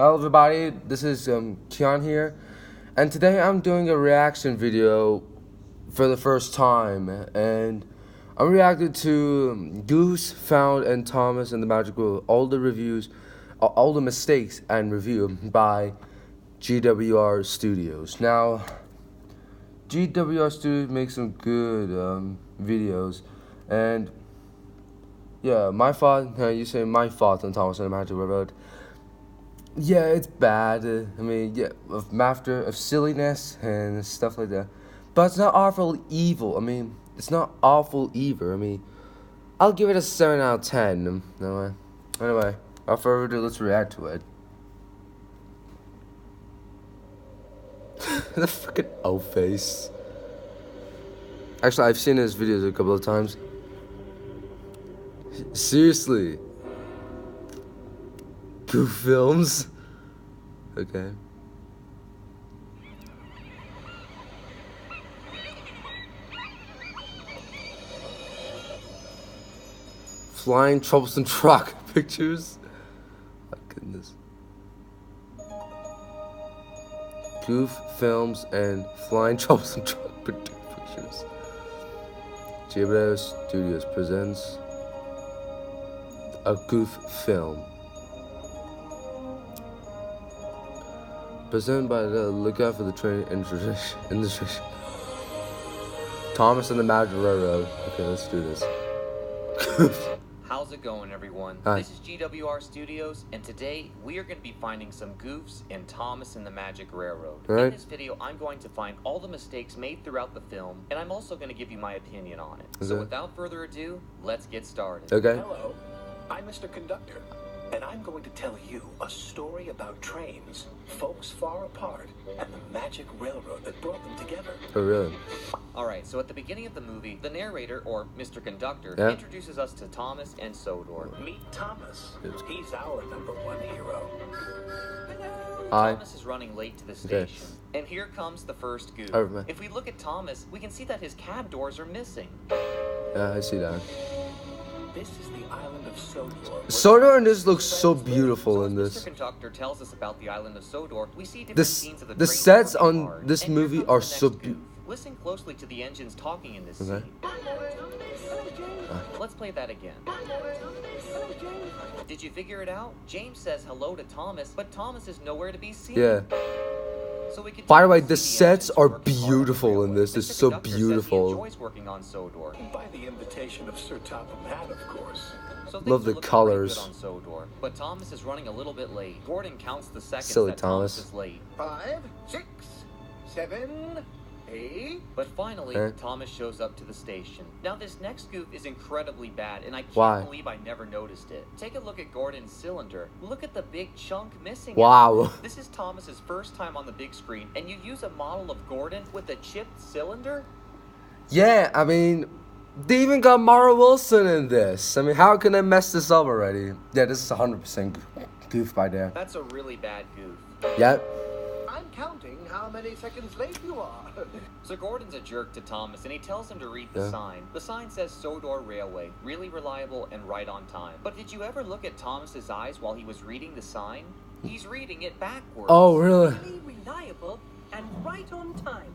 Hello everybody, this is Kian here, and today I'm doing a reaction video for the first time, and I'm reacting to Goose, Found, and Thomas and the Magic World, all the reviews, all the mistakes and review by GWR Studios. Now, GWR Studios makes some good videos, and yeah, my thought, you say my thoughts on Thomas and the Magic World. Yeah, it's bad. I mean, yeah, of silliness and stuff like that. But it's not awful evil. I mean, it's not awful either. I mean, I'll give it a 7 out of 10. Anyway, without further ado, let's react to it. The freaking O-face. Actually, I've seen his videos a couple of times. Seriously. Goof films. Okay. Flying troublesome truck pictures. Oh goodness. Goof films and flying troublesome truck pictures. GWR Studios presents a Goof film. Presented by the Lookout for the Train Industry. Thomas and the Magic Railroad. Okay, let's do this. How's it going, everyone? Hi. This is GWR Studios, and today we are going to be finding some goofs in Thomas and the Magic Railroad. Right. In this video, I'm going to find all the mistakes made throughout the film, and I'm also going to give you my opinion on it. So Okay. without further ado, let's get started. Okay. Hello, I'm Mr. Conductor, and I'm going to tell you a story about trains, folks far apart, and the magic railroad that brought them together. Oh, really? Alright, so at the beginning of the movie, the narrator, or Mr. Conductor, Yeah. introduces us to Thomas and Sodor. Meet Thomas. He's our #1 hero. Hi. Thomas is running late to the Okay. station, and here comes the first goof. Oh, man. If we look at Thomas, we can see that his cab doors are missing. Yeah, I see that. This is the island of Sodor. Sodor in this looks so beautiful in Mr. this. Conductor tells us about the island of Sodor. We see different This- scenes of the the train sets working on hard. this And here movie comes are the so next goof. Listen closely to the engines talking in this Okay. scene. Let's play that again. Did you figure it out? James says hello to Thomas, but Thomas is nowhere to be seen. Yeah. So we can By the way, see the sets engines are working hard on the beautiful in railway. this. It's Mr. so Conductor says beautiful. He enjoys working on Sodor. By the invitation of Sir Topham Hatt, of course. So things Love are the looking colors. pretty good on Sodor, but Thomas is running a little bit late. Gordon counts the seconds Silly that Thomas Thomas. is late. 5, 6, 7, 8. But finally, Okay. Thomas shows up to the station. Now this next goof is incredibly bad, and I can't Why? believe I never noticed it. Take a look at Gordon's cylinder. Look at the big chunk missing. Wow. This is Thomas's first time on the big screen, and you use a model of Gordon with a chipped cylinder? Yeah, I mean, they even got Mara Wilson in this. I mean, how can they mess this up already? Yeah, this is 100% goof by there. That's a really bad goof. Yep. I'm counting how many seconds late you are. So Gordon's a jerk to Thomas, and he tells him to read the Yeah. sign. The sign says Sodor Railway, really reliable and right on time. But did you ever look at Thomas's eyes while he was reading the sign? He's reading it backwards. Oh, really? Really reliable and right on time.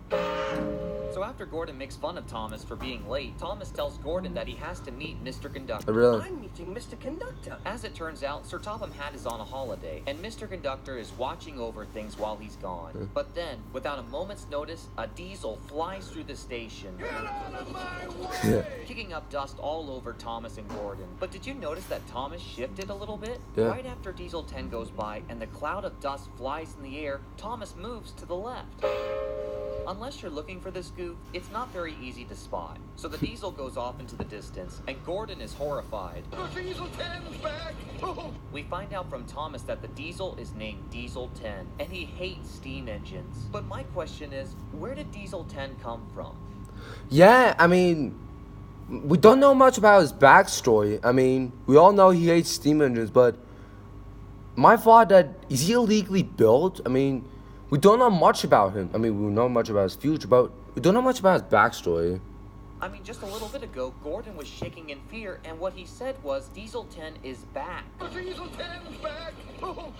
So after Gordon makes fun of Thomas for being late, Thomas tells Gordon that he has to meet Mr. Oh, Conductor. really? I'm meeting Mr. Conductor. As it turns out, Sir Topham Hatt is on a holiday, and Mr. Conductor is watching over things while he's gone. But then, without a moment's notice, a diesel flies through the station, Yeah. kicking up dust all over Thomas and Gordon. But did you notice that Thomas shifted a little bit? Yeah. Right after Diesel 10 goes by and the cloud of dust flies in the air, Thomas moves to the left. Unless you're looking for this goof, it's not very easy to spot. So the diesel goes off into the distance, and Gordon is horrified. Diesel 10's back. We find out from Thomas that the diesel is named Diesel 10, and he hates steam engines. But my question is, where did Diesel 10 come from? Yeah, I mean, we don't know much about his backstory. I mean, we all know he hates steam engines, but my thought that, is he illegally built? I mean, we don't know much about him. I mean, we know much about his future, but we don't know much about his backstory. I mean, just a little bit ago, Gordon was shaking in fear, and what he said was, Diesel 10 is back. Diesel 10's back!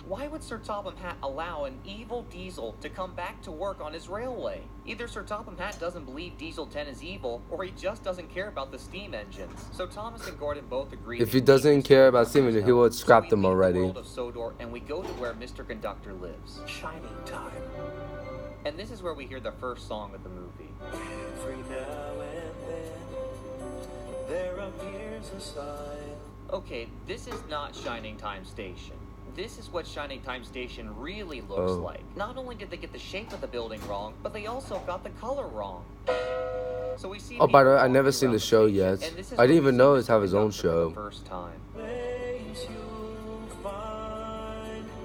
Why would Sir Topham Hatt allow an evil Diesel to come back to work on his railway? Either Sir Topham Hatt doesn't believe Diesel 10 is evil, or he just doesn't care about the steam engines. So Thomas and Gordon both agree. If he doesn't care about steam engines, he would scrap them already. We leave the world of Sodor, and we go to where Mr. Conductor lives. Shining time. And this is where we hear the first song of the movie. Every now and then, there appears a sign. Okay, this is not Shining Time Station. This is what Shining Time Station really looks like. Not only did they get the shape of the building wrong, but they also got the color wrong. So we see. Oh, by the way, I never seen the show yet. I didn't even know it have his own show. For the first time.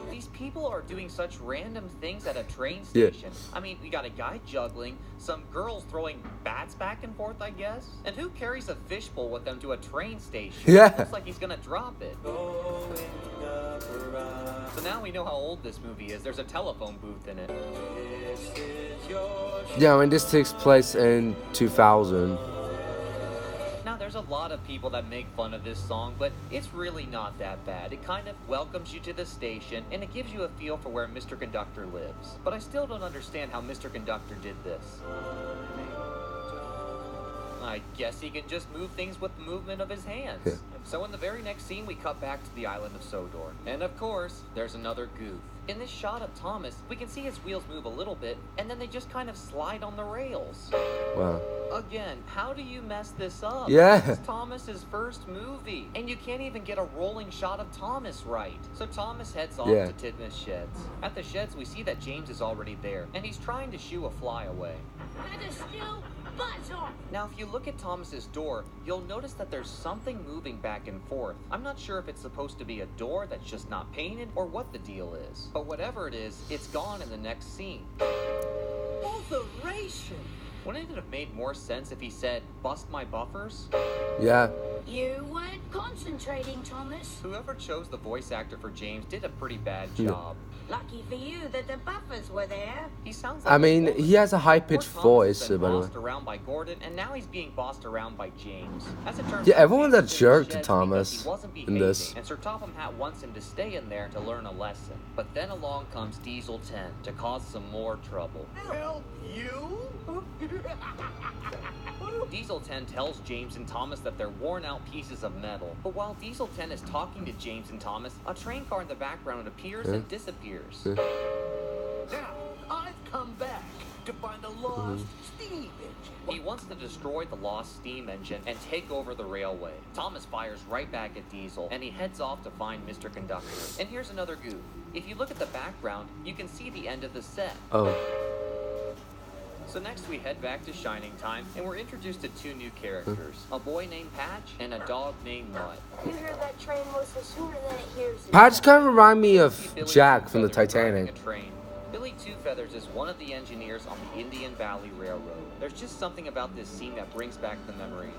These people are doing such random things at a train station. I mean, we got a guy juggling, some girls throwing bats back and forth, I guess. And who carries a fishbowl with them to a train station? Yeah. Looks like he's gonna drop it. So now we know how old this movie is. There's a telephone booth in it. Yeah, I mean, this takes place in 2000. Now, there's a lot of people that make fun of this song, but it's really not that bad. It kind of welcomes you to the station, and it gives you a feel for where Mr. Conductor lives. But I still don't understand how Mr. Conductor did this. I guess he can just move things with the movement of his hands. Yeah. So in the very next scene, we cut back to the island of Sodor. And of course, there's another goof. In this shot of Thomas, we can see his wheels move a little bit, and then they just kind of slide on the rails. Wow. Again, how do you mess this up? Yeah. This is Thomas's first movie, and you can't even get a rolling shot of Thomas right. So Thomas heads off to TATMR's sheds. At the sheds, we see that James is already there, and he's trying to shoo a fly away. That is still buzz off. Now, if you look at Thomas's door, you'll notice that there's something moving back and forth. I'm not sure if it's supposed to be a door that's just not painted or what the deal is. But whatever it is, it's gone in the next scene. Botheration. Wouldn't it have made more sense if he said, "Bust my buffers"? Yeah. You weren't concentrating, Thomas. Whoever chose the voice actor for James did a pretty bad job. Lucky for you that the buffers were there. He sounds like I mean, he has a high-pitched voice, by the way. Bossed around by Gordon, and now he's being bossed around by James. As it turns Yeah, out, everyone's a James is in jerk the to sheds Thomas because he wasn't in behaving, this. and Sir Topham Hatt wants him to stay in there to learn a lesson. But then along comes Diesel 10 to cause some more trouble. Help you? Diesel 10 tells James and Thomas that they're worn out pieces of metal. But while Diesel 10 is talking to James and Thomas, a train car in the background appears and disappears. Now, I've come back to find a lost steam engine. He wants to destroy the lost steam engine and take over the railway. Thomas fires right back at Diesel, and he heads off to find Mr. Conductor. And here's another goof. If you look at the background, you can see the end of the set. Oh. So next we head back to Shining Time, and we're introduced to two new characters. A boy named Patch and a dog named Mutt. You hear that train whistle sooner than it hears it. Patch kind of remind me of Billy Jack Two from the Feathers driving Titanic. a train. Billy Two Feathers is one of the engineers on the Indian Valley Railroad. There's just something about this scene that brings back the memories.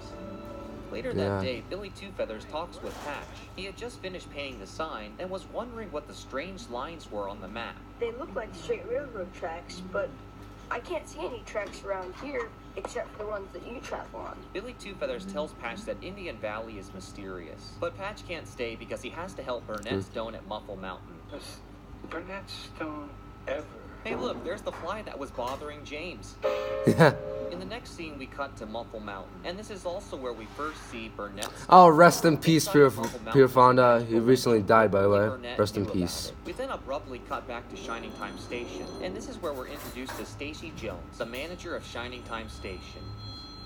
Later that day, Billy Two Feathers talks with Patch. He had just finished painting the sign and was wondering what the strange lines were on the map. They look like straight railroad tracks, but I can't see any tracks around here except for the ones that you travel on. Billy Two Feathers tells Patch that Indian Valley is mysterious. But Patch can't stay because he has to help Burnett Stone at Muffle Mountain. Does Burnett Stone ever? Hey look, there's the fly that was bothering James. Yeah. In the next scene, we cut to Muffle Mountain. And this is also where we first see Burnett Stone. Oh, rest in peace, Pure Fonda. He recently died, by the way. Rest in peace. We then abruptly cut back to Shining Time Station. And this is where we're introduced to Stacy Jones, the manager of Shining Time Station.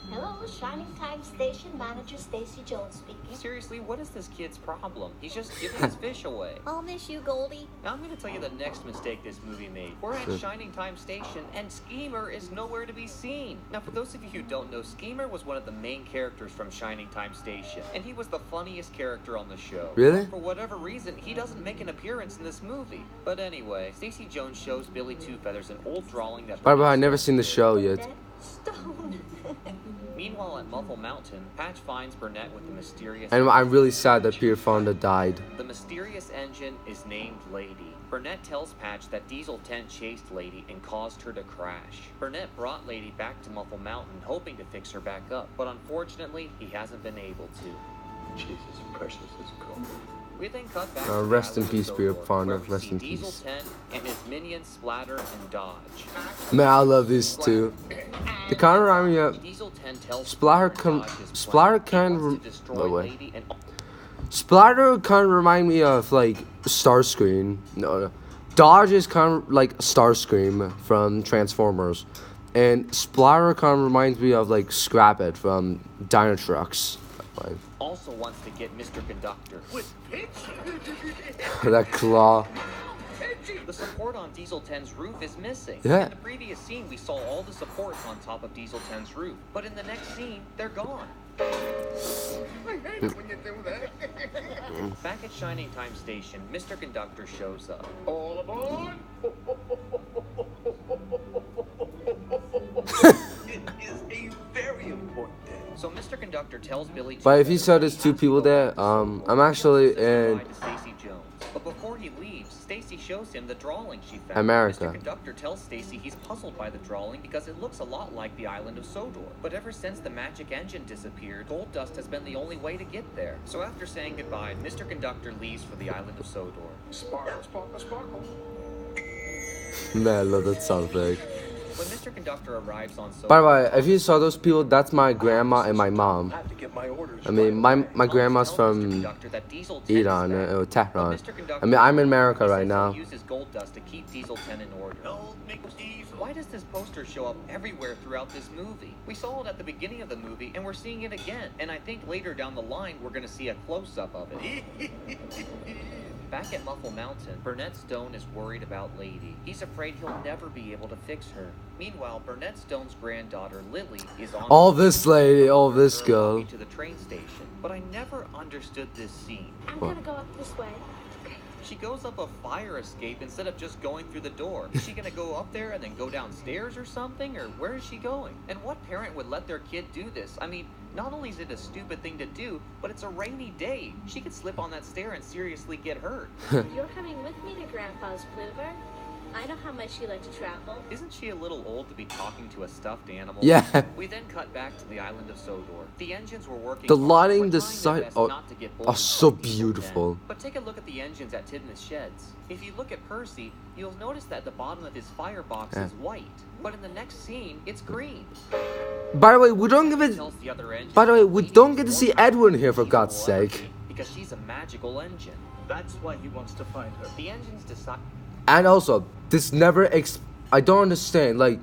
Hello, Shining Time Station Manager Stacy Jones speaking. Seriously, what is this kid's problem? He's just giving his fish away. I'll miss you, Goldie. Now I'm going to tell you the next mistake this movie made. We're at Shining Time Station, and Schemer is nowhere to be seen. Now, for those of you who don't know, Schemer was one of the main characters from Shining Time Station, and he was the funniest character on the show. Really? For whatever reason, he doesn't make an appearance in this movie. But anyway, Stacy Jones shows Billy Two Feathers an old drawing that... By the way, I never seen the show yet. Stone. Meanwhile, at Muffle Mountain, Patch finds Burnett with the mysterious. And I'm really sad that Peter Fonda died. The mysterious engine is named Lady. Burnett tells Patch that Diesel 10 chased Lady and caused her to crash. Burnett brought Lady back to Muffle Mountain, hoping to fix her back up, but unfortunately, he hasn't been able to. Jesus precious is cool. We then cut back to Rest the in island peace, of Peter Sodor, Fonda. where we Rest see in Diesel peace. 10 and his minions Splatter and Dodge. Man, I love these two. They kind of remind me of Diesel 10 tells Splatter. Splatter kind of. Splatter kind of remind me of like Starscream. No. Dodge is kind of like Starscream from Transformers, and Splatter kind of reminds me of like Scrap It from Dino Trucks. Like, also wants to get Mr. Conductor. With pitch? that claw. The support on Diesel 10's roof is missing. Yeah. In the previous scene, we saw all the supports on top of Diesel 10's roof, but in the next scene, they're gone. I hate it when you do that. Back at Shining Time Station, Mr. Conductor shows up. All aboard! It is a very important day. So Mr. Conductor tells Billy. But if you saw there's two people there, I'm actually in Stacy Jones. But before he leaves, Stacy shows him the drawing she found. America. Mr. Conductor tells Stacy he's puzzled by the drawing because it looks a lot like the island of Sodor. But ever since the magic engine disappeared, gold dust has been the only way to get there. So after saying goodbye, Mr. Conductor leaves for the island of Sodor. Sparkle, sparkle, sparkle. Man, I love that sound effect. When Mr. Conductor arrives on Sodor... By the way, if you saw those people, that's my grandma and my mom. I have to get my orders. I mean, my grandma's from Iran or Tehran. I mean, I'm in America right now. Uses gold dust to keep Diesel 10 in order. Why does this poster show up everywhere throughout this movie? We saw it at the beginning of the movie, and we're seeing it again. And I think later down the line, we're going to see a close-up of it. Back at Muffle Mountain, Burnett Stone is worried about Lady. He's afraid he'll never be able to fix her. Meanwhile, Burnett Stone's granddaughter, Lily, is on This lady, this girl. to the train station. But I never understood this scene. I'm gonna go up this way. She goes up a fire escape instead of just going through the door. Is she gonna go up there and then go downstairs or something? Or where is she going? And what parent would let their kid do this? I mean, not only is it a stupid thing to do, but it's a rainy day. She could slip on that stair and seriously get hurt. You're coming with me to Grandpa's Bluebird. I know how much you like to travel. Isn't she a little old to be talking to a stuffed animal? Yeah. We then cut back to the island of Sodor. The engines were working. The hard, lighting, but the trying their sight best not to get are bullied so by Diesel 10. beautiful. But take a look at the engines at Tidman's sheds. If you look at Percy, you'll notice that the bottom of his firebox is white. But in the next scene, it's green. By the way, we don't give it. Tells the other engines By the way, we Lady don't is get to more see powerful Edwin than here, for Diesel God's will ever sake. be, because she's a magical engine. That's why he wants to find her. The engines decide. And also, this never I don't understand. Like,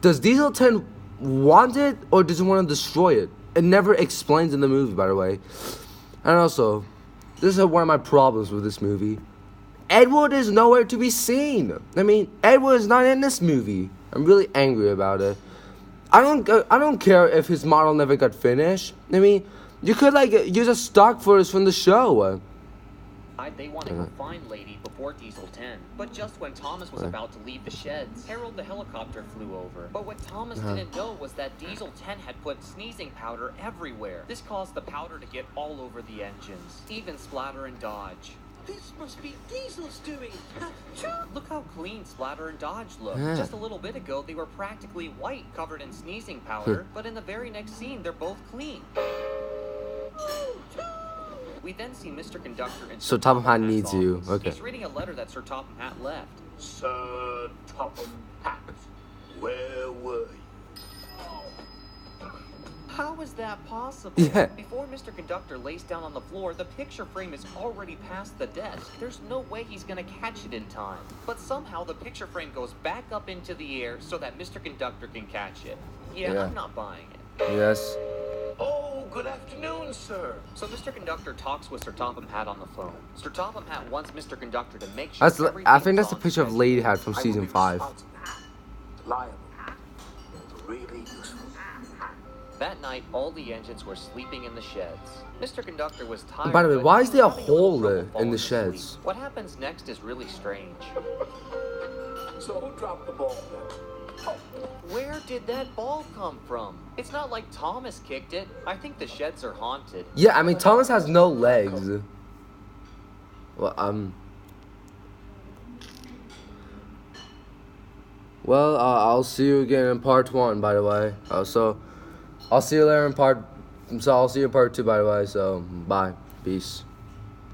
does Diesel 10 want it or does he want to destroy it? It never explains in the movie, by the way. And also, this is one of my problems with this movie. Edward is nowhere to be seen. I mean, Edward is not in this movie. I'm really angry about it. I don't care if his model never got finished. I mean, you could like use a stock footage from the show. They want to go find Lady before Diesel 10. But just when Thomas was about to leave the sheds, Harold the helicopter flew over. But what Thomas didn't know was that Diesel 10 had put sneezing powder everywhere. This caused the powder to get all over the engines, even Splatter and Dodge. This must be Diesel's doing. Look how clean Splatter and Dodge look. Just a little bit ago, they were practically white, covered in sneezing powder. But in the very next scene, they're both clean. We then see Mr. Conductor and So Sir Topham Hatt Hat's needs you. office. Okay. He's reading a letter that Sir Topham Hatt left. Sir Topham Hatt, where were you? How is that possible? Yeah. Before Mr. Conductor lays down on the floor, the picture frame is already past the desk. There's no way he's gonna catch it in time. But somehow the picture frame goes back up into the air so that Mr. Conductor can catch it. Yeah. I'm not buying it. Yes. Oh, good afternoon, sir. So Mr. Conductor talks with Sir Topham Hatt on the phone. Sir Topham Hatt wants Mr. Conductor to make sure I think that's the picture of Lady Hat from season 5. Liable. Really useful. That night, all the engines were sleeping in the sheds. Mr. Conductor was tired. By the way, but why he is was there a having little hole trouble in falling the asleep. sheds? What happens next is really strange. So who dropped the ball then? Where did that ball come from? It's not like Thomas kicked it. I think the sheds are haunted. Yeah, I mean, Thomas has no legs. Well, I'll see you again in part 1, by the way. So, I'll see you later in part... So, I'll see you in part 2, by the way. So, bye. Peace.